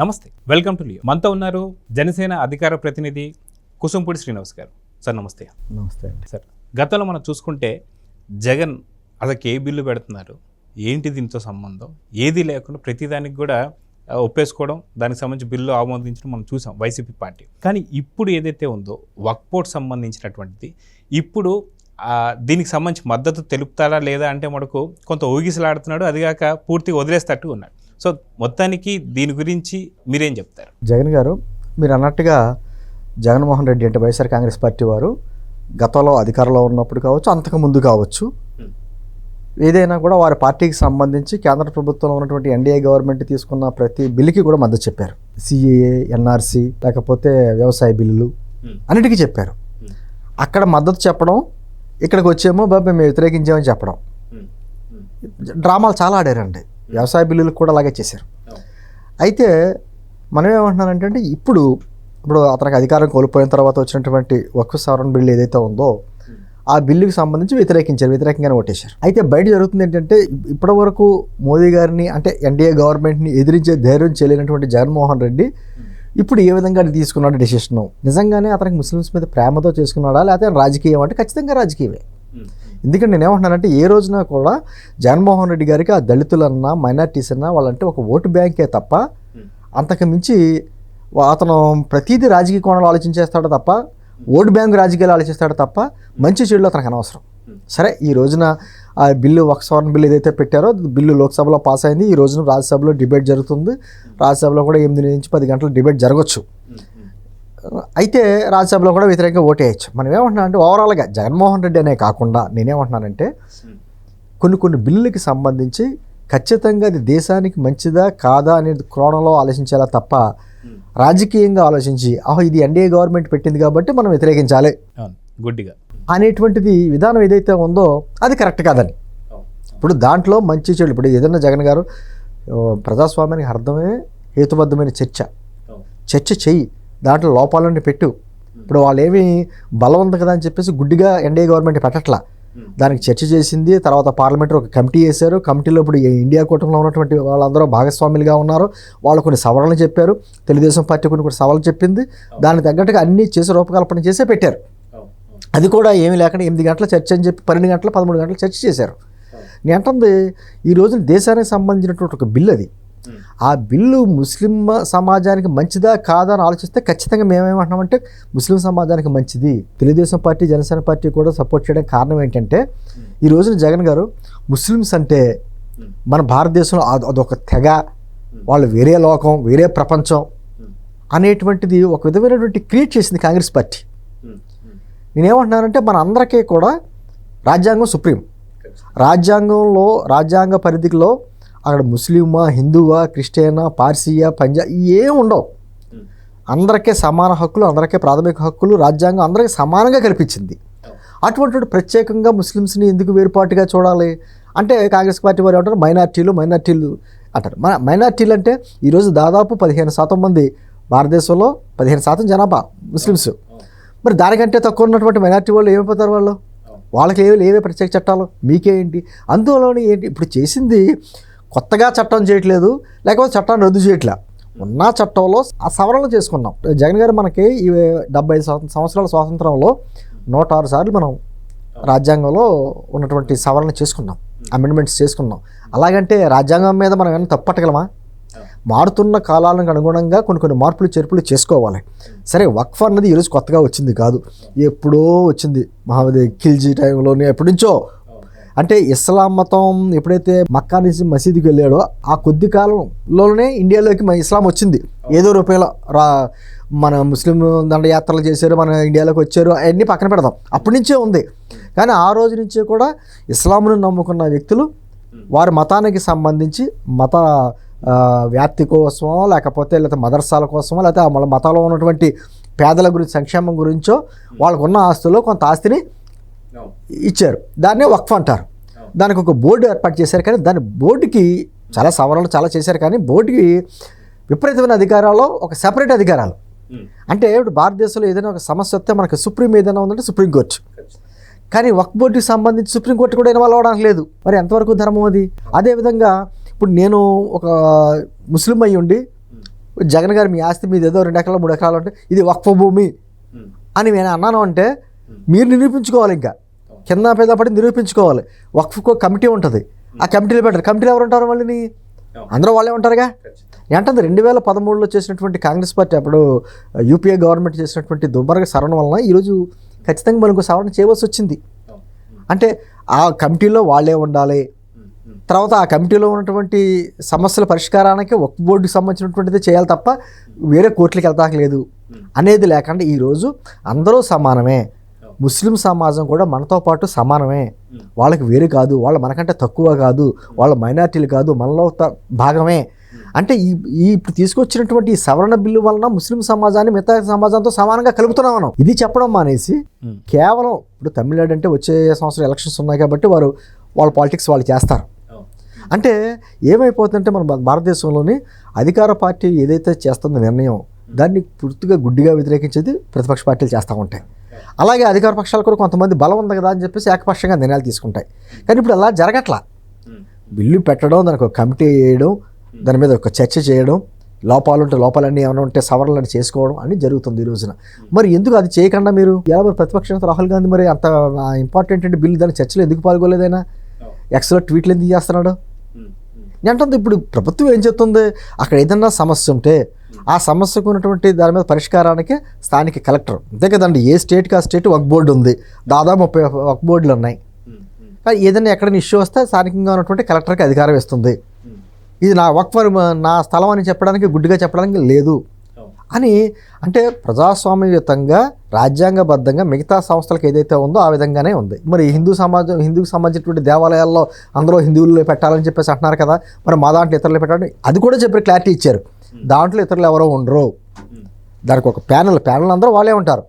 నమస్తే, welcome to Leo. మనతో ఉన్నారు జనసేన అధికార ప్రతినిధి కుసంపూడి శ్రీనివాస్ గారు. సార్ నమస్తే. నమస్తే అండి. సార్, గతంలో మనం చూసుకుంటే జగన్ అసలు ఏ బిల్లు పెడుతున్నారు, ఏంటి దీంతో సంబంధం, ఏది లేకుండా ప్రతిదానికి కూడా ఒప్పేసుకోవడం, దానికి సంబంధించి బిల్లు ఆమోదించడం మనం చూసాం వైసీపీ పార్టీ. కానీ ఇప్పుడు ఏదైతే ఉందో వక్ఫ్ బోర్డ్ సంబంధించినటువంటిది, ఇప్పుడు దీనికి సంబంధించి మద్దతు తెలుపుతారా లేదా అంటే మనకు కొంత ఊగిసలాడుతున్నాడు, అదిగాక పూర్తిగా వదిలేస్తట్టు ఉన్నాడు. సో మొత్తానికి దీని గురించి మీరేం చెప్తారు? జగన్ గారు, మీరు అన్నట్టుగా జగన్మోహన్ రెడ్డి అంటే వైఎస్ఆర్ కాంగ్రెస్ పార్టీ వారు గతంలో అధికారంలో ఉన్నప్పుడు కావచ్చు, అంతకు ముందు కావచ్చు, ఏదైనా కూడా వారి పార్టీకి సంబంధించి కేంద్ర ప్రభుత్వంలో ఉన్నటువంటి ఎన్డీఏ గవర్నమెంట్ తీసుకున్న ప్రతి బిల్లుకి కూడా మద్దతు చెప్పారు. సిఏఏ, ఎన్ఆర్సీ, లేకపోతే వ్యవసాయ బిల్లులు అన్నిటికీ చెప్పారు. అక్కడ మద్దతు చెప్పడం, ఇక్కడికి వచ్చేమో బాబు మేము వ్యతిరేకించామని చెప్పడం, డ్రామాలు చాలా ఆడారండి. వ్యవసాయ బిల్లులకు కూడా అలాగే చేశారు. అయితే మనం ఏమంటున్నానంటే ఇప్పుడు అతనికి అధికారం కోల్పోయిన తర్వాత వచ్చినటువంటి వక్ఫ్ సవరణ బిల్లు ఏదైతే ఉందో ఆ బిల్లుకి సంబంధించి వ్యతిరేకంగానే ఓటేశారు. అయితే బయట జరుగుతుంది ఏంటంటే, ఇప్పటి వరకు మోదీ గారిని అంటే ఎన్డీఏ గవర్నమెంట్ని ఎదిరించే ధైర్యం చేయలేనటువంటి జగన్మోహన్ రెడ్డి ఇప్పుడు ఏ విధంగా తీసుకున్నాడు డెసిషన్, నిజంగానే అతనికి ముస్లిమ్స్ మీద ప్రేమతో చేసుకున్నాడా లేకపోతే రాజకీయం అంటే ఖచ్చితంగా రాజకీయమే. ఎందుకంటే నేనేమంటున్నానంటే, ఏ రోజున కూడా జగన్మోహన్ రెడ్డి గారికి ఆ దళితులన్నా మైనార్టీస్ అన్నా వాళ్ళంటే ఒక ఓటు బ్యాంకే తప్ప అంతకు మించి అతను ప్రతిదీ రాజకీయ కోణంలో ఆలోచించేస్తాడు తప్ప, ఓటు బ్యాంకు రాజకీయాలు ఆలోచిస్తాడు తప్ప మంచి చెడులో అతనికి అనవసరం. సరే, ఈ రోజున ఆ బిల్లు వక్ఫ్ సవరణ బిల్లు ఏదైతే పెట్టారో బిల్లు లోక్సభలో పాస్ అయింది. ఈ రోజున రాజ్యసభలో డిబేట్ జరుగుతుంది. రాజ్యసభలో కూడా 8 నుంచి 10 గంటల డిబేట్ జరగవచ్చు. అయితే రాజ్యసభలో కూడా వ్యతిరేకంగా ఓటేయచ్చు. మనం ఏమంటున్నాం అంటే, ఓవరాల్గా జగన్మోహన్ రెడ్డి అనే కాకుండా నేనేమంటున్నానంటే, కొన్ని బిల్లులకి సంబంధించి ఖచ్చితంగా అది దేశానికి మంచిదా కాదా అనేది కోణంలో ఆలోచించాలా తప్ప రాజకీయంగా ఆలోచించి ఇది ఎన్డీఏ గవర్నమెంట్ పెట్టింది కాబట్టి మనం వ్యతిరేకించాలి గుడ్డిగా అనేటువంటిది విధానం ఏదైతే ఉందో అది కరెక్ట్ కాదని. ఇప్పుడు దాంట్లో మంచి చెడు, ఇప్పుడు ఏదైనా జగన్ గారు ప్రజాస్వామ్యానికి అర్థమే హేతుబద్ధమైన చర్చ చెయ్యి, దాంట్లో లోపాలన్నీ పెట్టు. ఇప్పుడు వాళ్ళు ఏమి బలవంతం కదా అని చెప్పేసి గుడ్డిగా ఎన్డీఏ గవర్నమెంట్ పెట్టట్లా. దానికి చర్చ చేసింది. తర్వాత పార్లమెంట్లో ఒక కమిటీ వేశారు. కమిటీలో ఇప్పుడు ఇండియా కూటమిలో ఉన్నటువంటి వాళ్ళందరూ భాగస్వాములుగా ఉన్నారు. వాళ్ళు కొన్ని సవరణలు చెప్పారు. తెలుగుదేశం పార్టీ కొన్ని సవరణలు చెప్పింది. దానికి తగ్గట్టుగా అన్నీ చేసి రూపకల్పన చేసే పెట్టారు. అది కూడా ఏమీ లేకుండా 8 గంటల చర్చ అని చెప్పి 12 గంటల 13 గంటల చర్చ చేశారు. నేను అంటుంది, ఈ రోజున దేశానికి సంబంధించినటువంటి ఒక బిల్లు అది. ఆ బిల్లు ముస్లిం సమాజానికి మంచిదా కాదా అని ఆలోచిస్తే ఖచ్చితంగా మేమేమంటున్నామంటే ముస్లిం సమాజానికి మంచిది. తెలుగుదేశం పార్టీ, జనసేన పార్టీ కూడా సపోర్ట్ చేయడానికి కారణం ఏంటంటే, ఈ రోజున జగన్ గారు ముస్లిమ్స్ అంటే మన భారతదేశంలో అదొక తెగ, వాళ్ళు వేరే లోకం, వేరే ప్రపంచం అనేటువంటిది ఒక విధమైనటువంటి క్రియేట్ చేసింది కాంగ్రెస్ పార్టీ. నేనేమంటున్నానంటే, మన అందరికీ కూడా రాజ్యాంగం సుప్రీం. రాజ్యాంగ పరిధిలో అక్కడ ముస్లిమా, హిందువా, క్రిస్టియనా, పార్సీయా, పంజాబ్ ఏం ఉండవు. అందరికీ సమాన హక్కులు, అందరికీ ప్రాథమిక హక్కులు రాజ్యాంగం అందరికీ సమానంగా కల్పించింది. అటువంటి ప్రత్యేకంగా ముస్లిమ్స్ని ఎందుకు వేరుపాటుగా చూడాలి అంటే, కాంగ్రెస్ పార్టీ వారు ఏమంటారు, మైనార్టీలు అంటారు. మైనార్టీలు అంటే ఈరోజు దాదాపు 15% మంది, భారతదేశంలో 15% జనాభా ముస్లిమ్స్. మరి దానికంటే తక్కువ ఉన్నటువంటి మైనార్టీ వాళ్ళు ఏమైపోతారు? వాళ్ళకి ఏవే ప్రత్యేక చట్టాలు మీకేంటి? అందులోని ఏంటి ఇప్పుడు చేసింది? కొత్తగా చట్టం చేయట్లేదు, లేకపోతే చట్టాన్ని రద్దు చేయట్లే. ఉన్న చట్టంలో ఆ సవరణలు చేసుకున్నాం. జగన్ గారు మనకి ఈ 75 సంవత్సరాల స్వాతంత్రంలో 106 సార్లు మనం రాజ్యాంగంలో ఉన్నటువంటి సవరణ చేసుకున్నాం, అమెండ్మెంట్స్ చేసుకున్నాం. అలాగంటే రాజ్యాంగం మీద మనం ఏమైనా తప్పట్టగలమా? మారుతున్న కాలాలకు అనుగుణంగా కొన్ని మార్పులు చేర్పులు చేసుకోవాలి. సరే, వక్ఫ్ అన్నది ఈరోజు కొత్తగా వచ్చింది కాదు, ఎప్పుడో వచ్చింది. మహమ్మద్ ఖిల్జీ టైంలోనే ఎప్పటి నుంచో. అంటే ఇస్లాం మతం ఎప్పుడైతే మక్కా నుంచి మసీదుకి వెళ్ళాడో ఆ కొద్ది కాలంలోనే ఇండియాలోకి ఇస్లాం వచ్చింది. ఏదో రూపాయల మన ముస్లిం దండయాత్రలు చేశారు, మన ఇండియాలోకి వచ్చారు, అవన్నీ పక్కన పెడదాం, అప్పటి నుంచే ఉంది. కానీ ఆ రోజు నుంచే కూడా ఇస్లాంను నమ్ముకున్న వ్యక్తులు వారి మతానికి సంబంధించి మత వ్యాప్తి కోసమో, లేకపోతే మదర్సాల కోసమో, లేకపోతే మన మతాలో ఉన్నటువంటి పేదల గురించి, సంక్షేమం గురించో వాళ్ళకున్న ఆస్తుల్లో కొంత ఆస్తిని ఇచ్చారు. దాన్నే వక్ఫ్ అంటారు. దానికి ఒక బోర్డు ఏర్పాటు చేశారు. కానీ దాని బోర్డుకి చాలా సవరణలు చాలా చేశారు. కానీ బోర్డుకి విపరీతమైన అధికారాలు, ఒక సెపరేట్ అధికారాలు. అంటే ఇప్పుడు భారతదేశంలో ఏదైనా ఒక సమస్య వస్తే మనకు సుప్రీం ఏదైనా ఉందంటే సుప్రీంకోర్టు. కానీ వక్ఫ్ బోర్డుకి సంబంధించి సుప్రీంకోర్టు కూడా ఇన్వాల్వ్ అవ్వడానికి లేదు. మరి ఎంతవరకు ధర్మం అది? అదేవిధంగా ఇప్పుడు నేను ఒక ముస్లిం అయ్యి ఉండి జగన్ గారు మీ ఆస్తి మీది ఏదో 2 ఎకరాలు 3 ఎకరాలు అంటే ఇది వక్ఫ్ భూమి అని నేను అన్నాను అంటే మీరు నిరూపించుకోవాలి, ఇంకా కింద పేద పడి నిరూపించుకోవాలి. వక్ఫ్కు కమిటీ ఉంటుంది, ఆ కమిటీలో పెట్టారు. కమిటీలో ఎవరు ఉంటారు? మళ్ళీ అందరూ వాళ్ళే ఉంటారుగా. ఏంటంటే 2013లో చేసినటువంటి కాంగ్రెస్ పార్టీ అప్పుడు యూపీఏ గవర్నమెంట్ చేసినటువంటి దుర్మార్గ సవరణ వలన ఈరోజు ఖచ్చితంగా మనకు సవరణ చేయవలసి వచ్చింది. అంటే ఆ కమిటీలో వాళ్ళే ఉండాలి, తర్వాత ఆ కమిటీలో ఉన్నటువంటి సమస్యల పరిష్కారానికి వక్ఫ్ బోర్డుకి సంబంధించినటువంటిది చేయాలి తప్ప వేరే కోర్టులకు వెళ్తాక లేదు అనేది లేకుండా ఈరోజు అందరూ సమానమే, ముస్లిం సమాజం కూడా మనతో పాటు సమానమే, వాళ్ళకి వేరు కాదు, వాళ్ళు మనకంటే తక్కువ కాదు, వాళ్ళ మైనార్టీలు కాదు, మనలో భాగమే అంటే ఈ ఇప్పుడు తీసుకొచ్చినటువంటి ఈ సవరణ బిల్లు వలన ముస్లిం సమాజాన్ని మిగతా సమాజంతో సమానంగా కలుపుతున్నాం మనం. ఇది చెప్పడం మానేసి కేవలం ఇప్పుడు తమిళనాడు అంటే వచ్చే సంవత్సరం ఎలక్షన్స్ ఉన్నాయి కాబట్టి వాళ్ళ పాలిటిక్స్ వాళ్ళు చేస్తారు. అంటే ఏమైపోతుందంటే మన భారతదేశంలోని అధికార పార్టీ ఏదైతే చేస్తుందో నిర్ణయం దాన్ని పూర్తిగా గుడ్డిగా వ్యతిరేకించేది ప్రతిపక్ష పార్టీలు చేస్తూ ఉంటాయి. అలాగే అధికార పక్షాలు కూడా కొంతమంది బలం ఉంది కదా అని చెప్పేసి ఏకపక్షంగా నిర్ణయాలు తీసుకుంటాయి. కానీ ఇప్పుడు అలా జరగట్లా. బిల్లు పెట్టడం, దానికి ఒక కమిటీ వేయడం, దాని మీద ఒక చర్చ చేయడం, లోపాలన్నీ ఏమైనా ఉంటే సవరణలు చేసుకోవడం అని జరుగుతుంది ఈ రోజున. మరి ఎందుకు అది చేయకుండా మీరు ఎలా మరి ప్రతిపక్ష రాహుల్ గాంధీ మరి అంత ఇంపార్టెంట్ అంటే బిల్లు దాని చర్చలో ఎందుకు పాల్గొలేదైనా? ఎక్స్లో ట్వీట్లు ఎందుకు చేస్తున్నాడు? అంటే ఇప్పుడు ప్రభుత్వం ఏం చెప్తుంది, అక్కడ ఏదన్నా సమస్య ఉంటే ఆ సమస్యకు ఉన్నటువంటి దాని మీద పరిష్కారానికి స్థానిక కలెక్టర్, అంతే కదండి, ఏ స్టేట్కి ఆ స్టేట్ వక్ఫ్ బోర్డు ఉంది, దాదాపు 30 వక్ఫ్ బోర్డులు ఉన్నాయి. కానీ ఏదైనా ఎక్కడైనా ఇష్యూ వస్తే స్థానికంగా ఉన్నటువంటి కలెక్టర్కి అధికారం ఇస్తుంది. ఇది నా వక్ఫ్ నా స్థలం అని చెప్పడానికి, గుడ్డిగా చెప్పడానికి లేదు అని. అంటే ప్రజాస్వామ్యయుతంగా రాజ్యాంగబద్ధంగా మిగతా సంస్థలకు ఏదైతే ఉందో ఆ విధంగానే ఉంది. మరి హిందువుకి సంబంధించినటువంటి దేవాలయాల్లో అందరూ హిందువులు పెట్టాలని చెప్పేసి అంటున్నారు కదా, మరి మా దాంట్లో ఇతరులు పెట్టాలని అది కూడా చెప్పి క్లారిటీ ఇచ్చారు. దాంట్లో ఇతరులు ఎవరో ఉండరు, దానికి ఒక ప్యానల్ అందరూ వాళ్ళే ఉంటారు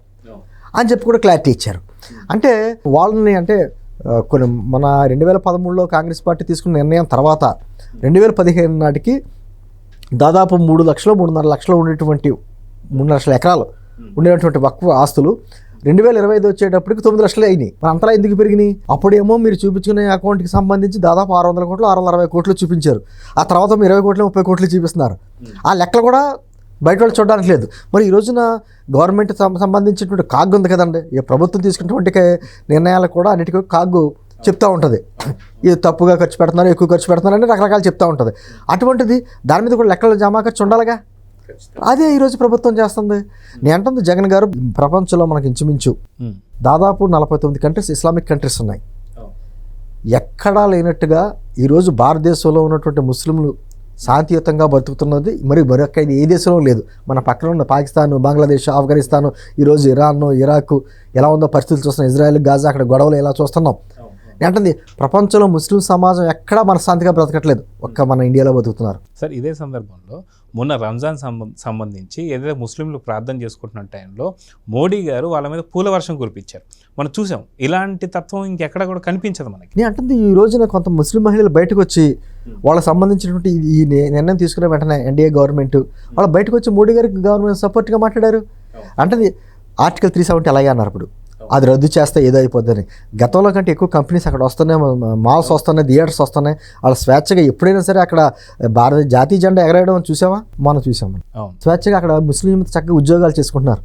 అని చెప్పి కూడా క్లారిటీ ఇచ్చారు. అంటే వాళ్ళని అంటే కొన్ని మన 2013లో కాంగ్రెస్ పార్టీ తీసుకున్న నిర్ణయం తర్వాత 2015 నాటికి దాదాపు 3 లక్షలు 3.5 లక్షలు ఉండేటువంటి 3 లక్షల ఎకరాలు ఉండేటువంటి వక్ఫ్ ఆస్తులు 2025 వచ్చేటప్పటికి 9 లక్షలు అయినాయి. మరి అంతలా ఎందుకు పెరిగినాయి? అప్పుడేమో మీరు చూపించుకునే అకౌంట్కి సంబంధించి దాదాపు 600 కోట్లు 660 కోట్లు చూపించారు. ఆ తర్వాత 20 కోట్లు 30 కోట్లు చూపిస్తున్నారు. ఆ లెక్కలు కూడా బయట వాళ్ళు చూడడానికి లేదు. మరి ఈ రోజున గవర్నమెంట్ సంబంధించినటువంటి కాగ్ ఉంది కదండి, ఈ ప్రభుత్వం తీసుకున్నటువంటి నిర్ణయాలకు కూడా అన్నిటికీ కాగు చెప్తూ ఉంటుంది. ఇది తప్పుగా ఖర్చు పెడుతున్నారు, ఎక్కువ ఖర్చు పెడుతున్నారు అని రకరకాలు చెప్తూ ఉంటుంది. అటువంటిది దాని మీద కూడా లెక్కలు జమా ఖర్చు ఉండాలిగా. అదే ఈరోజు ప్రభుత్వం చేస్తుంది. నేను అంటుంది జగన్ గారు, ప్రపంచంలో మనకి ఇంచుమించు దాదాపు 49 కంట్రీస్ ఇస్లామిక్ కంట్రీస్ ఉన్నాయి. ఎక్కడా లేనట్టుగా ఈరోజు భారతదేశంలో ఉన్నటువంటి ముస్లింలు శాంతియుతంగా బతుకుతున్నది మరొక ఏ దేశంలో లేదు. మన పక్కన ఉన్న పాకిస్తాన్, బంగ్లాదేశ్, ఆఫ్ఘనిస్తాన్, ఈరోజు ఇరాన్, ఇరాక్ ఎలా ఉందో పరిస్థితులు చూస్తున్నాం. ఇజ్రాయెల్, గాజా అక్కడ గొడవలు ఎలా చూస్తున్నాం. ఏంటంది ప్రపంచంలో ముస్లిం సమాజం ఎక్కడా మనశ్శాంతిగా బ్రతకట్లేదు, ఒక్క మన ఇండియాలో బతుకుతున్నారు. సార్ ఇదే సందర్భంలో మొన్న రంజాన్ సంబంధించి ఏదైతే ముస్లింలు ప్రార్థన చేసుకుంటున్న టైంలో మోడీ గారు వాళ్ళ మీద పూల వర్షం కురిపించారు. మనం చూసాం. ఇలాంటి తత్వం ఇంకెక్కడ కూడా కనిపించదు మనకి. నేను అంటుంది ఈ రోజున కొంత ముస్లిం మహిళలు బయటకు వచ్చి వాళ్ళకి సంబంధించినటువంటి ఈ నిర్ణయం తీసుకున్న వెంటనే ఎన్డీఏ గవర్నమెంట్ వాళ్ళు బయటకు వచ్చి మోడీ గారికి గవర్నమెంట్ సపోర్ట్గా మాట్లాడారు. అంటే ఆర్టికల్ 370 అలాగే అన్నారు. ఇప్పుడు అది రద్దు చేస్తే ఏదో అయిపోద్దని. గతంలో కంటే ఎక్కువ కంపెనీస్ అక్కడ వస్తున్నాయి, మాల్స్ వస్తున్నాయి, థియేటర్స్ వస్తున్నాయి. వాళ్ళ స్వేచ్ఛగా ఎప్పుడైనా సరే అక్కడ భారత జాతీయ జెండా ఎగరేయడం చూసామా? మనం చూసాము. స్వేచ్ఛగా అక్కడ ముస్లిం చక్కగా ఉద్యోగాలు చేసుకుంటున్నారు.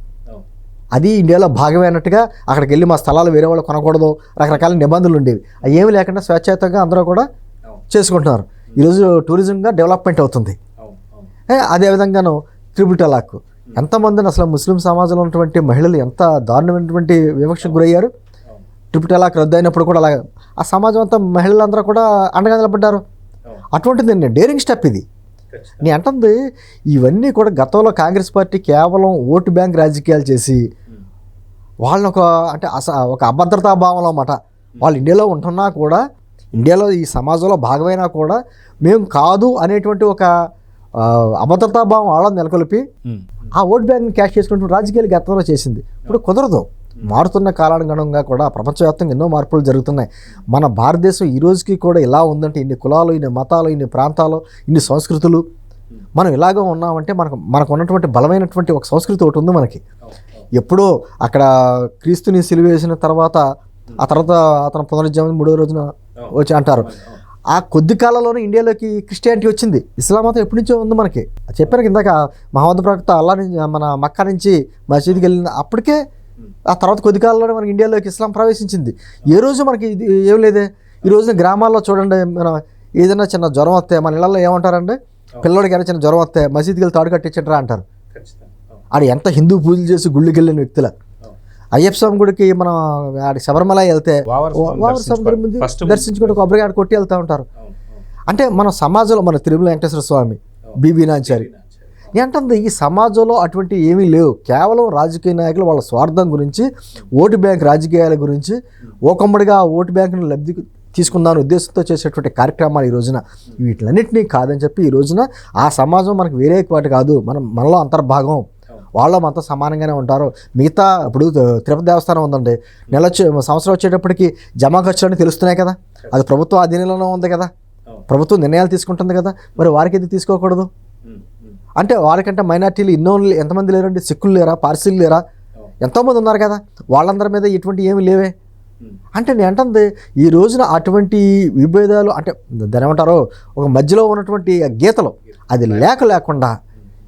అది ఇండియాలో భాగమే అన్నట్టుగా అక్కడికి వెళ్ళి మా స్థలాలు వేరే వాళ్ళు కొనకూడదు, రకరకాల నిబంధనలు ఉండేవి. అవి ఏమి లేకుండా స్వేచ్ఛాయుతంగా అందరూ కూడా చేసుకుంటున్నారు. ఈరోజు టూరిజంగా డెవలప్మెంట్ అవుతుంది. అదేవిధంగాను ట్రిపుల్ తలాక్, ఎంతమందిని అసలు ముస్లిం సమాజంలో ఉన్నటువంటి మహిళలు ఎంత దారుణమైనటువంటి వివక్షకు గురయ్యారు. ట్రిపుల్ తలాక్ రద్దు అయినప్పుడు కూడా అలాగే ఆ సమాజం అంతా మహిళలందరూ కూడా అండగా నిలబడ్డారు. అటువంటిది నేను డేరింగ్ స్టెప్ ఇది. నేను అంటుంది ఇవన్నీ కూడా గతంలో కాంగ్రెస్ పార్టీ కేవలం ఓటు బ్యాంక్ రాజకీయాలు చేసి వాళ్ళని ఒక అభద్రతా భావంలో అన్నమాట. వాళ్ళు ఇండియాలో ఉంటున్నా కూడా, ఇండియాలో ఈ సమాజంలో భాగమైనా కూడా మేము కాదు అనేటువంటి ఒక అభద్రతా భావం వాళ్ళని నెలకొల్పి ఆ ఓట్ బ్యాంక్ని క్యాష్ చేసుకుంటూ రాజకీయాలు గతంలో చేసింది. ఇప్పుడు కుదరదు. మారుతున్న కాలానుగుణంగా కూడా ప్రపంచవ్యాప్తంగా ఎన్నో మార్పులు జరుగుతున్నాయి. మన భారతదేశం ఈ రోజుకి కూడా ఇలా ఉందంటే ఇన్ని కులాలు, ఇన్ని మతాలు, ఇన్ని ప్రాంతాలు, ఇన్ని సంస్కృతులు, మనం ఇలాగ ఉన్నామంటే మనకు ఉన్నటువంటి బలమైనటువంటి ఒక సంస్కృతి ఒకటి ఉంది మనకి. ఎప్పుడో అక్కడ క్రీస్తుని సిలువేసిన తర్వాత ఆ తర్వాత అతను పునరుజ్జీవం 3వ రోజున వచ్చి అంటారు. ఆ కొద్ది కాలంలోనే ఇండియాలోకి క్రిస్టియానిటీ వచ్చింది. ఇస్లాం మతం ఎప్పటి నుంచో ఉంది మనకి. చెప్పాను ఇందాక, మహమ్మద్ ప్రవక్త అల్లా నుంచి మన మక్కా నుంచి మసీద్కి వెళ్ళిన అప్పటికే ఆ తర్వాత కొద్ది కాలంలోనే మనకి ఇండియాలోకి ఇస్లాం ప్రవేశించింది. ఏ రోజు మనకి ఇది ఏం లేదే. ఈ రోజున గ్రామాల్లో చూడండి, మనం ఏదైనా చిన్న జ్వరం వస్తే మన ఇళ్ళల్లో ఏమంటారండి, పిల్లడికి అయినా చిన్న జ్వరం వస్తే మసీద్కి వెళ్ళి తాడు కట్టించంటారా అంటారు. ఆడు ఎంత హిందూ పూజలు చేసి గుళ్ళకి వెళ్ళిన వ్యక్తుల. అయ్యప్ప స్వామి గుడికి మనం ఆడి శబరిమల వెళ్తే వావర్ సముద్రం ముందు దర్శించుకుంటే కొబ్బరిగా ఆడ కొట్టి వెళ్తూ ఉంటారు. అంటే మన సమాజంలో మన తిరుమల వెంకటేశ్వర స్వామి, బీబీ నాంచారి ఏంటంటే ఈ సమాజంలో అటువంటి ఏమీ లేవు. కేవలం రాజకీయ నాయకులు వాళ్ళ స్వార్థం గురించి, ఓటు బ్యాంక్ రాజకీయాల గురించి ఓకమ్మడిగా ఓటు బ్యాంకును లబ్ధి తీసుకుందాని ఉద్దేశంతో చేసేటువంటి కార్యక్రమాలు ఈ రోజున వీటిలన్నింటినీ కాదని చెప్పి ఈ రోజున ఆ సమాజం మనకు వేరే వాటి కాదు, మనలో అంతర్భాగం, వాళ్ళు మనతో సమానంగానే ఉంటారు. మిగతా ఇప్పుడు తిరుపతి దేవస్థానం ఉందండి, సంవత్సరం వచ్చేటప్పటికి జమా ఖర్చులని తెలుస్తున్నాయి కదా, అది ప్రభుత్వ అధీనంలోనే ఉంది కదా, ప్రభుత్వం నిర్ణయాలు తీసుకుంటుంది కదా, మరి వారికి ఎందుకు తీసుకోకూడదు? అంటే వారికంటే మైనార్టీలు ఎంతమంది లేరండి, సిక్కులు లేరా, పార్సీలు లేరా, ఎంతోమంది ఉన్నారు కదా, వాళ్ళందరి మీద ఇటువంటి ఏమి లేవే. అంటే నేను అంటుంది ఈ రోజున అటువంటి విభేదాలు అంటే దాని ఏమంటారో ఒక మధ్యలో ఉన్నటువంటి గీతలు అది లేకుండా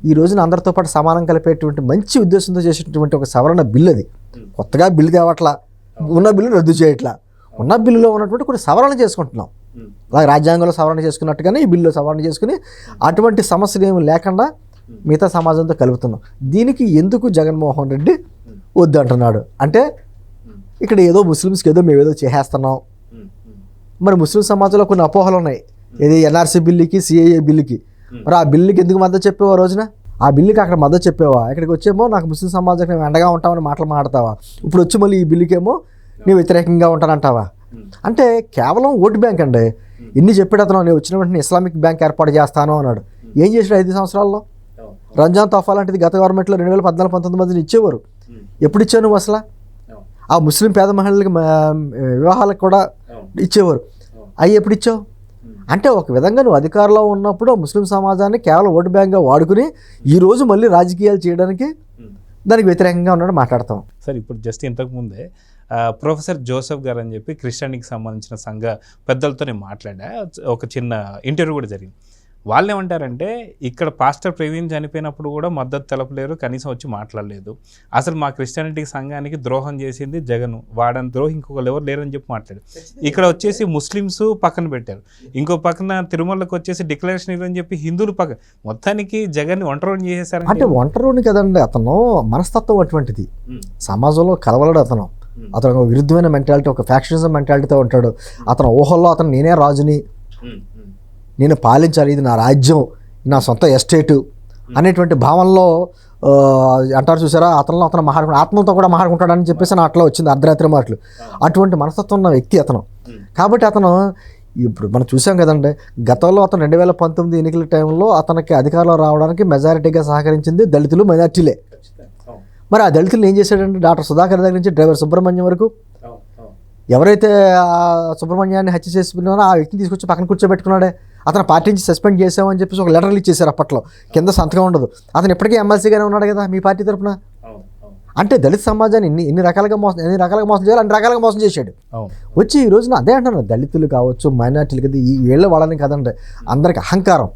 ఈ రోజున అందరితో పాటు సమానం కలిపేటువంటి మంచి ఉద్దేశంతో చేసేటువంటి ఒక సవరణ బిల్లు. అది కొత్తగా బిల్లు తేవట్లా, ఉన్న బిల్లు రద్దు చేయట్లా, ఉన్న బిల్లులో ఉన్నటువంటి కొన్ని సవరణ చేసుకుంటున్నాం. అలాగే రాజ్యాంగంలో సవరణ చేసుకున్నట్టుగానే ఈ బిల్లులో సవరణ చేసుకుని అటువంటి సమస్యలు ఏమి లేకుండా మిగతా సమాజంతో కలుపుతున్నాం. దీనికి ఎందుకు జగన్మోహన్ రెడ్డి వద్దు అంటున్నాడు అంటే ఇక్కడ ఏదో ముస్లిమ్స్కి ఏదో మేము ఏదో చేసేస్తున్నాం. మరి ముస్లిం సమాజంలో కొన్ని అపోహలు ఉన్నాయి, ఏది ఎన్ఆర్సీ బిల్లుకి, సిఏఏ బిల్లుకి. మరి ఆ బిల్లుకి ఎందుకు మద్దతు చెప్పావా రోజున? ఆ బిల్లుకి అక్కడ మద్దతు చెప్పావా? ఇక్కడికి వచ్చేమో నాకు ముస్లిం సమాజానికి మేము అండగా ఉంటామని మాటలు మాడతావా? ఇప్పుడు వచ్చి మళ్ళీ ఈ బిల్లుకేమో నేను వ్యతిరేకంగా ఉంటానంటావా? అంటే కేవలం ఓటు బ్యాంక్ అండి. ఇన్ని చెప్పాడు అతను, నేను వచ్చిన వెంటనే ఇస్లామిక్ బ్యాంక్ ఏర్పాటు చేస్తాను అన్నాడు. ఏం చేసాడు 5 సంవత్సరాల్లో? రంజాన్ తోఫా లాంటిది గత గవర్నమెంట్లో 2014-19 మందిని ఇచ్చేవారు. ఎప్పుడు ఇచ్చావు నువ్వు అసలు? ఆ ముస్లిం పేద మహిళలకి వివాహాలకు కూడా ఇచ్చేవారు. అవి ఎప్పుడు ఇచ్చావు? అంటే ఒక విధంగా నువ్వు అధికారంలో ఉన్నప్పుడు ముస్లిం సమాజాన్ని కేవలం ఓటు బ్యాంక్గా వాడుకుని ఈరోజు మళ్ళీ రాజకీయాలు చేయడానికి దానికి వ్యతిరేకంగా ఉన్నాడు మాట్లాడతాం. సార్ ఇప్పుడు జస్ట్ ఇంతకుముందే ప్రొఫెసర్ జోసెఫ్ గారు అని చెప్పి క్రిస్టియానికి సంబంధించిన సంఘ పెద్దలతో నేను మాట్లాడా, ఒక చిన్న ఇంటర్వ్యూ కూడా జరిగింది. వాళ్ళు ఏమంటారంటే ఇక్కడ పాస్టర్ ప్రవీణ్ చనిపోయినప్పుడు కూడా మద్దతు తెలపలేరు, కనీసం వచ్చి మాట్లాడలేదు. అసలు మా క్రిస్టియానిటీ సంఘానికి ద్రోహం చేసింది జగన్, వాడని ద్రోహం ఇంకొకరు ఎవరు లేరని చెప్పి మాట్లాడు. ఇక్కడ వచ్చేసి ముస్లిమ్స్ పక్కన పెట్టారు, ఇంకో పక్కన తిరుమలకు వచ్చేసి డిక్లరేషన్ ఇవ్వని చెప్పి హిందువులు పక్కన, మొత్తానికి జగన్ ఒంటరిని చేసేసారు. అంటే ఒంటరిని కదండి, అతను మనస్తత్వం అటువంటిది, సమాజంలో కలవలడు అతను. అతను ఒక విరుద్ధమైన మెంటాలిటీ, ఒక ఫ్యాక్షనిజం మెంటాలిటీతో ఉంటాడు. అతను ఊహల్లో అతను నేనే రాజుని, నేను పాలించాలి, ఇది నా రాజ్యం, నా సొంత ఎస్టేటు అనేటువంటి భావనలో అంటారు చూసారా, అతను ఆత్మలతో కూడా మాట్లాడుకుంటాడని చెప్పేసి నా అట్లా వచ్చింది అర్ధరాత్రి మాటలు. అటువంటి మనస్తత్వం ఉన్న వ్యక్తి అతను. కాబట్టి అతను ఇప్పుడు మనం చూసాం కదండి, గతంలో అతను 2019 ఎన్నికల టైంలో అతనికి అధికారంలో రావడానికి మెజారిటీగా సహకరించింది దళితులు, మైనార్టీలే. మరి ఆ దళితులు ఏం చేశాడంటే డాక్టర్ సుధాకర్ దగ్గర నుంచి డ్రైవర్ సుబ్రహ్మణ్యం వరకు ఎవరైతే సుబ్రహ్మణ్యాన్ని హత్య చేసుకున్నారో ఆ వ్యక్తిని తీసుకొచ్చి పక్కన కూర్చోబెట్టుకున్నాడే. అతను పార్టీ నుంచి సస్పెండ్ చేసామని చెప్పేసి ఒక లెటర్లు ఇచ్చేసారు, అప్పట్లో కింద సంతకం ఉండదు. అతను ఇప్పటికీ ఎమ్మెల్సీగానే ఉన్నాడు కదా మీ పార్టీ తరఫున. అంటే దళిత సమాజాన్ని ఎన్ని రకాలుగా మోసం చేయాలి, అన్ని రకాలుగా మోసం చేశాడు. వచ్చి ఈ రోజున అదే అంటున్నాను, దళితులు కావచ్చు, మైనార్టీలు కదా, ఈ వీళ్ళ వాళ్ళని కదండి, అందరికి అహంకారం.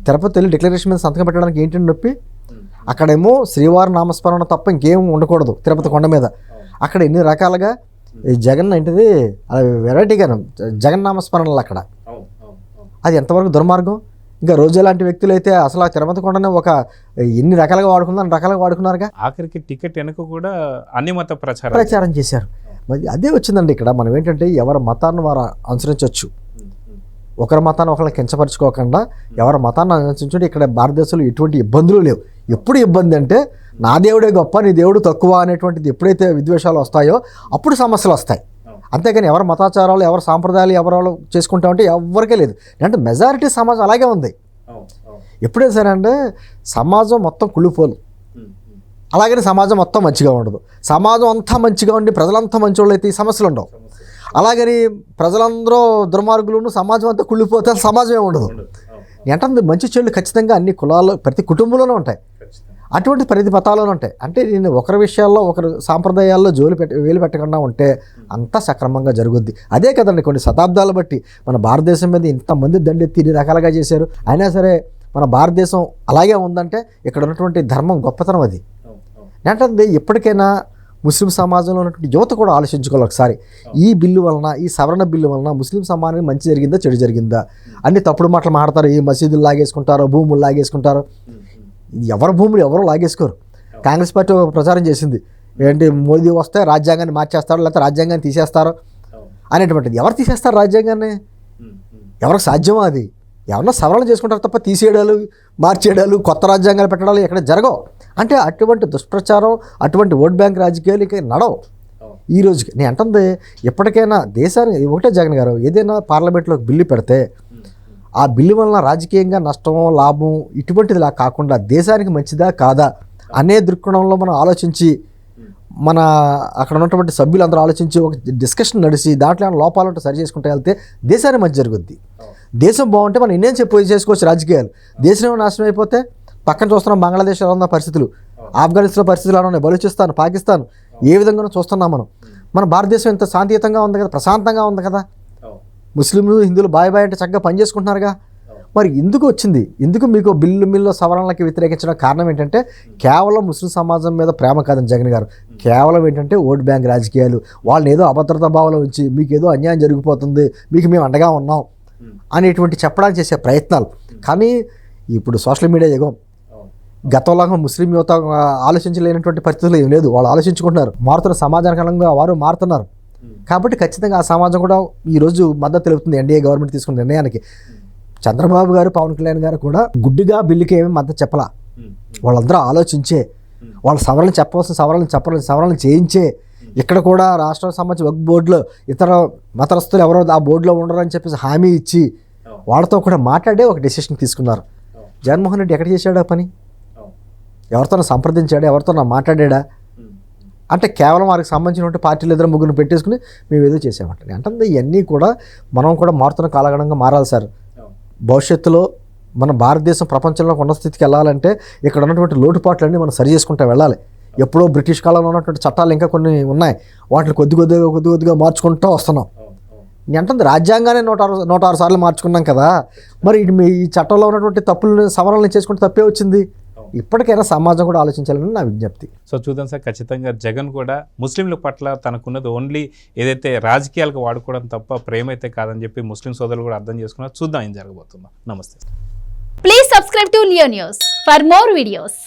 తిరుపతి వెళ్ళి డిక్లరేషన్ మీద సంతకం పెట్టడానికి ఏంటంటే నొప్పి, అక్కడేమో శ్రీవారి నామస్మరణ తప్ప ఇంకేం ఉండకూడదు తిరుపతి కొండ మీద. అక్కడ ఎన్ని రకాలుగా ఈ జగన్ ఏంటిది అలా వెరైటీగా జగన్ నామస్మరణలు అక్కడ, అది ఎంతవరకు దుర్మార్గం. ఇంకా రోజా లాంటి వ్యక్తులు అయితే అసలు ఆ తిరుపతి కొండనే ఒక ఎన్ని రకాలుగా వాడుకున్నారు, అన్ని రకాలుగా వాడుకున్నారుగా. ఆఖరికి టికెట్ వెనక కూడా అన్ని మత ప్రచారం చేశారు. మరి అదే వచ్చిందండి ఇక్కడ. మనం ఏంటంటే ఎవరి మతాన్ని వారు అనుసరించవచ్చు, ఒకరి మతాన్ని ఒకరిని కించపరచుకోకుండా ఎవరి మతాన్ని అనుసరించుకుంటే ఇక్కడ భారతదేశంలో ఎటువంటి ఇబ్బందులు లేవు. ఎప్పుడు ఇబ్బంది అంటే నా దేవుడే గొప్ప, నీ దేవుడు తక్కువ అనేటువంటిది ఎప్పుడైతే విద్వేషాలు వస్తాయో అప్పుడు సమస్యలు వస్తాయి. అంతేగాని ఎవరి మతాచారాలు, ఎవరి సాంప్రదాయాలు ఎవరు చేసుకుంటామంటే ఎవరికే లేదు. అంటే మెజారిటీ సమాజం అలాగే ఉంది. ఎప్పుడైనా సరే అంటే సమాజం మొత్తం కుళ్ళిపోలు, అలాగని సమాజం మొత్తం మంచిగా ఉండదు. సమాజం అంతా మంచిగా ఉండి ప్రజలంతా మంచోళ్ళు అయితే ఈ సమస్యలు ఉండవు. అలాగని ప్రజలందరూ దుర్మార్గులను సమాజం అంతా కుళ్ళిపోతే సమాజమే ఉండదు. అంటే మంచి చెడులు ఖచ్చితంగా అన్ని కులాలు ప్రతి కుటుంబంలోనే ఉంటాయి. అటువంటి ప్రతిపథాలు ఉంటాయి. అంటే నేను ఒకరి విషయాల్లో ఒకరి సాంప్రదాయాల్లో వేలు పెట్టకుండా ఉంటే అంతా సక్రమంగా జరుగుద్ది. అదే కదండి కొన్ని శతాబ్దాలు బట్టి మన భారతదేశం మీద ఇంతమంది దండెత్తి ఇన్ని రకాలుగా చేశారు. అయినా సరే మన భారతదేశం అలాగే ఉందంటే ఇక్కడ ఉన్నటువంటి ధర్మం గొప్పతనం అది. అంటే ఎప్పటికైనా ముస్లిం సమాజంలో ఉన్నటువంటి యువత కూడా ఆలోచించుకోవాలి ఒకసారి. ఈ బిల్లు వలన, ఈ సవరణ బిల్లు వలన ముస్లిం సమాజానికి మంచి జరిగిందా చెడు జరిగిందా? అన్ని తప్పుడు మాటలు మాట్లాడతారు. ఈ మసీదులు లాగేసుకుంటారో, భూములు లాగేసుకుంటారో. ఎవరి భూములు ఎవరో లాగేసుకోరు. కాంగ్రెస్ పార్టీ ప్రచారం చేసింది ఏంటి, మోదీ వస్తే రాజ్యాంగాన్ని మార్చేస్తారో లేకపోతే రాజ్యాంగాన్ని తీసేస్తారో అనేటువంటిది. ఎవరు తీసేస్తారు రాజ్యాంగాన్ని? ఎవరికి సాధ్యమో అది? ఎవరన్నా సవరణ చేసుకుంటారు తప్ప తీసేయడాలు, మార్చేయడాలు, కొత్త రాజ్యాంగాలు పెట్టడాలు ఎక్కడ జరగవు. అంటే అటువంటి దుష్ప్రచారం, అటువంటి ఓట్ బ్యాంక్ రాజకీయాలు ఇక నడవు ఈ రోజుకి. నేను అంటుంది ఎప్పటికైనా దేశానికి ఒకటే జగన్ గారు, ఏదైనా పార్లమెంట్లో బిల్లు పెడితే ఆ బిల్లు వలన రాజకీయంగా నష్టం, లాభం ఇటువంటిదిలా కాకుండా దేశానికి మంచిదా కాదా అనే దృక్కోణంలో మనం ఆలోచించి, మన అక్కడ ఉన్నటువంటి సభ్యులందరూ ఆలోచించి ఒక డిస్కషన్ నడిచి దాంట్లో ఏమైనా లోపాలు ఉంటే సరి చేసుకుంటే వెళ్తే దేశానికి మంచి జరుగుద్ది. దేశం బాగుంటే మనం ఇండియన్ చేసుకోవచ్చు రాజకీయాలు. దేశం నాశనం అయిపోతే పక్కన చూస్తున్నాం బంగ్లాదేశ్లో ఉన్న పరిస్థితులు, ఆఫ్ఘనిస్తాన్ పరిస్థితులు ఎలా ఉన్నాయి, బలూచిస్తాన్, పాకిస్తాన్ ఏ విధంగా చూస్తున్నాం మనం. మన భారతదేశం ఇంత శాంతియుతంగా ఉంది కదా, ప్రశాంతంగా ఉంది కదా. ముస్లింలు హిందువులు బాయ్ అంటే చక్కగా పనిచేసుకుంటున్నారుగా. మరి ఎందుకు వచ్చింది? ఎందుకు మీకు బిల్లు సవరణలకి వ్యతిరేకించడం కారణం ఏంటంటే కేవలం ముస్లిం సమాజం మీద ప్రేమ కాదని జగన్ గారు, కేవలం ఏంటంటే ఓట్ బ్యాంక్ రాజకీయాలు. వాళ్ళని ఏదో అభద్రతా భావంలో ఉంచి మీకు ఏదో అన్యాయం జరిగిపోతుంది, మీకు మేము అండగా ఉన్నాం అనేటువంటి చెప్పడానికి చేసే ప్రయత్నాలు. కానీ ఇప్పుడు సోషల్ మీడియా యుగం, గతంలాగా ముస్లిం యువత ఆలోచించలేనటువంటి పరిస్థితులు ఏం లేదు. వాళ్ళు ఆలోచించుకుంటున్నారు. మారుతున్న సమాజానికంగా వారు మారుతున్నారు. కాబట్టి ఖచ్చితంగా ఆ సమాజం కూడా ఈరోజు మద్దతు తెలుపుతుంది ఎన్డీఏ గవర్నమెంట్ తీసుకున్న నిర్ణయానికి. చంద్రబాబు గారు, పవన్ కళ్యాణ్ గారు కూడా గుడ్డిగా బిల్లుకి ఏమీ మద్దతు చెప్పలా. వాళ్ళందరూ ఆలోచించే, వాళ్ళు సవరణ చెప్పవలసిన సవరణ చేయించే, ఇక్కడ కూడా రాష్ట్రానికి సంబంధించి వక్ఫ్ బోర్డులో ఇతర మతస్థులు ఎవరో ఆ బోర్డులో ఉండరు అని చెప్పేసి హామీ ఇచ్చి వాళ్ళతో కూడా మాట్లాడే ఒక డెసిషన్ తీసుకున్నారు. జగన్మోహన్ రెడ్డి ఎక్కడ చేశాడా పని? ఎవరితోనో సంప్రదించాడా? ఎవరితోనో మాట్లాడా? అంటే కేవలం వారికి సంబంధించినటువంటి పార్టీలు ఇద్దరు ముగ్గురు పెట్టేసుకుని మేము ఏదో చేసామంటే అంటే ఇవన్నీ కూడా మనం కూడా మారుతున్న కాలగణంగా మారాలి సార్. భవిష్యత్తులో మన భారతదేశం ప్రపంచంలో ఉన్న స్థితికి వెళ్ళాలంటే ఇక్కడ ఉన్నటువంటి లోటుపాట్లన్నీ మనం సరి చేసుకుంటూ వెళ్ళాలి. ఎప్పుడో బ్రిటిష్ కాలంలో ఉన్నటువంటి చట్టాలు ఇంకా కొన్ని ఉన్నాయి, వాటిని కొద్దిగా మార్చుకుంటూ వస్తున్నాం. నేను అంటుంది రాజ్యాంగాన్ని 106 సార్లు మార్చుకున్నాం కదా. మరి ఈ చట్టంలో ఉన్నటువంటి తప్పులను సవరణలు చేసుకుంటే తప్పే వచ్చింది. ఇప్పటికైనా సమాజం కూడా ఆలోచించాలని నా విజ్ఞప్తి. సో చూద్దాం సార్, ఖచ్చితంగా జగన్ కూడా ముస్లింల పట్ల తనకున్నది ఓన్లీ ఏదైతే రాజకీయాలకు వాడుకోవడం తప్ప ప్రేమ అయితే కాదని చెప్పి ముస్లిం సోదరులు కూడా అర్థం చేసుకున్నారు. చూద్దాం ఏం జరగబోతుందో. నమస్తే. Please subscribe to Leo news for more videos.